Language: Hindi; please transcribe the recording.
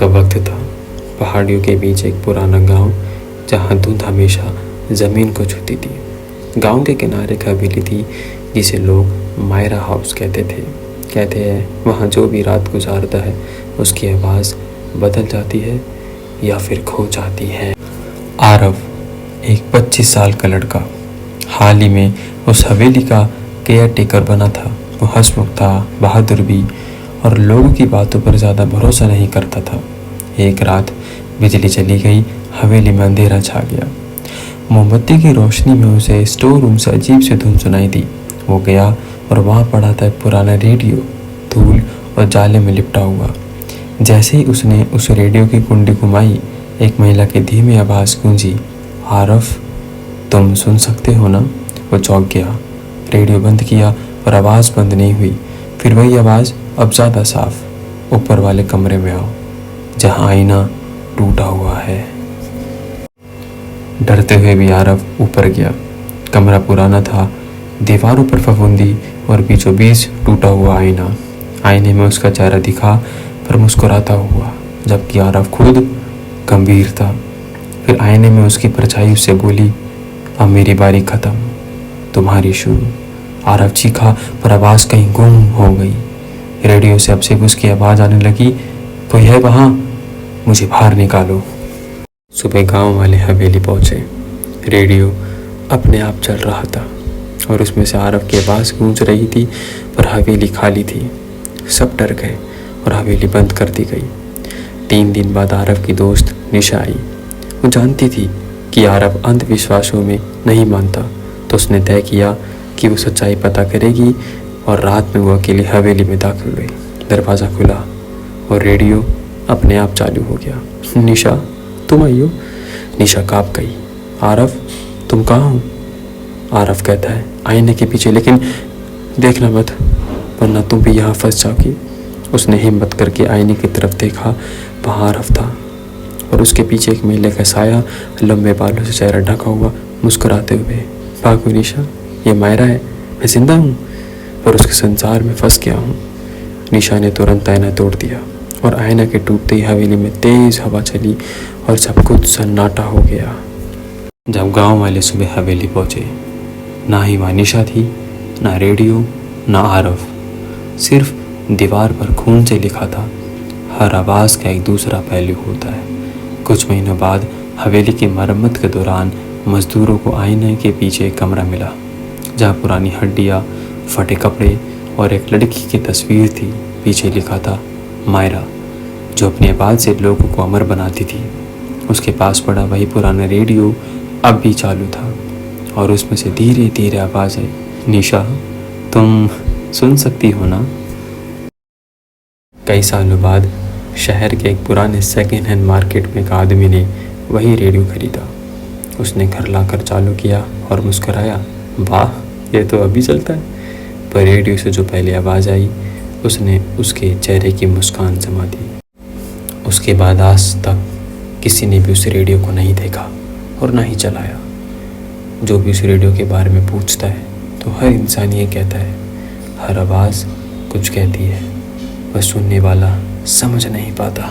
का वक्त था। पहाड़ियों के बीच एक पुराना गांव जहां धुंध हमेशा ज़मीन को छूती थी। गांव के किनारे एक हवेली थी जिसे लोग मायरा हाउस कहते थे। कहते हैं वहाँ जो भी रात गुजारता है उसकी आवाज़ बदल जाती है या फिर खो जाती है। आरव एक 25 साल का लड़का हाल ही में उस हवेली का केयर टेकर बना था। वो हंसमुख था, बहादुर भी, और लोगों की बातों पर ज़्यादा भरोसा नहीं करता था। एक रात बिजली चली गई, हवेली में अंधेरा छा गया। मोमबत्ती की रोशनी में उसे स्टोर रूम से अजीब सी धुन सुनाई दी। वो गया और वहाँ पड़ा था एक पुराना रेडियो, धूल और जाले में लिपटा हुआ। जैसे ही उसने उस रेडियो की कुंडी घुमाई, एक महिला की धीमी आवाज़ गूंजी, आरव तुम सुन सकते हो ना? वो चौंक गया। रेडियो बंद किया और आवाज़ बंद नहीं हुई। फिर वही आवाज़, अब ज़्यादा साफ, ऊपर वाले कमरे में आओ जहाँ आईना टूटा हुआ है। डरते हुए भी आरव ऊपर गया। कमरा पुराना था, दीवारों पर फफूंदी और बीचों बीच टूटा हुआ आईना। आईने में उसका चेहरा दिखा, पर मुस्कुराता हुआ, जबकि आरव खुद गंभीर था। फिर आईने में उसकी परछाई उससे बोली, अब मेरी बारी ख़त्म, तुम्हारी शुरू। आरव चीखा, पर आवाज़ कहीं गुम हो गई। रेडियो से अब से उसकी आवाज़ आने लगी, कोई है वहाँ? मुझे बाहर निकालो। सुबह गांव वाले हवेली पहुँचे। रेडियो अपने आप चल रहा था और उसमें से आरव की आवाज़ गूंज रही थी, पर हवेली खाली थी। सब डर गए और हवेली बंद कर दी गई। 3 दिन बाद आरव की दोस्त निशा आई। वो जानती थी कि आरव अंधविश्वासों में नहीं मानता, तो उसने तय किया कि वो सच्चाई पता करेगी, और रात में वो अकेली हवेली में दाखिल हुई। दरवाज़ा खुला और रेडियो अपने आप चालू हो गया। निशा तुम आई हो? निशा काँप गई। आरव तुम कहाँ हो? आरव कहता है आईने के पीछे, लेकिन देखना मत वरना तुम भी यहाँ फंस जाओगी। उसने हिम्मत करके आईने की तरफ देखा। वहाँ आरव था और उसके पीछे एक महिला का साया, लंबे बालों से चेहरा ढका हुआ, मुस्कुराते हुए। भागो निशा, ये मायरा है, मैं जिंदा हूँ पर उसके संसार में फंस गया हूँ। निशा ने तुरंत आईना तोड़ दिया और आईना के टूटते ही हवेली में तेज हवा चली और सब कुछ सन्नाटा हो गया। जब गांव वाले सुबह हवेली पहुँचे, ना ही वहाँ निशा थी, ना रेडियो, ना आरव। सिर्फ दीवार पर खून से लिखा था, हर आवाज़ का एक दूसरा पहलू होता है। कुछ महीनों बाद हवेली की मरम्मत के दौरान मजदूरों को आईने के पीछे एक कमरा मिला, जहाँ पुरानी हड्डियाँ, फटे कपड़े और एक लड़की की तस्वीर थी। पीछे लिखा था मायरा, जो अपनी आवाज़ से लोगों को अमर बनाती थी। उसके पास पड़ा वही पुराना रेडियो अब भी चालू था और उसमें से धीरे धीरे आवाज़ आई, निशा तुम सुन सकती हो ना? कई सालों बाद शहर के एक पुराने सेकेंड हैंड मार्केट में एक आदमी ने वही रेडियो खरीदा। उसने घर लाकर चालू किया और मुस्कुराया, वाह ये तो अभी चलता है। पर रेडियो से जो पहले आवाज़ आई, उसने उसके चेहरे की मुस्कान जमा दी। उसके बाद आज तक किसी ने भी उस रेडियो को नहीं देखा और ना ही चलाया। जो भी उस रेडियो के बारे में पूछता है तो हर इंसान ये कहता है, हर आवाज़ कुछ कहती है, बस सुनने वाला समझ नहीं पाता।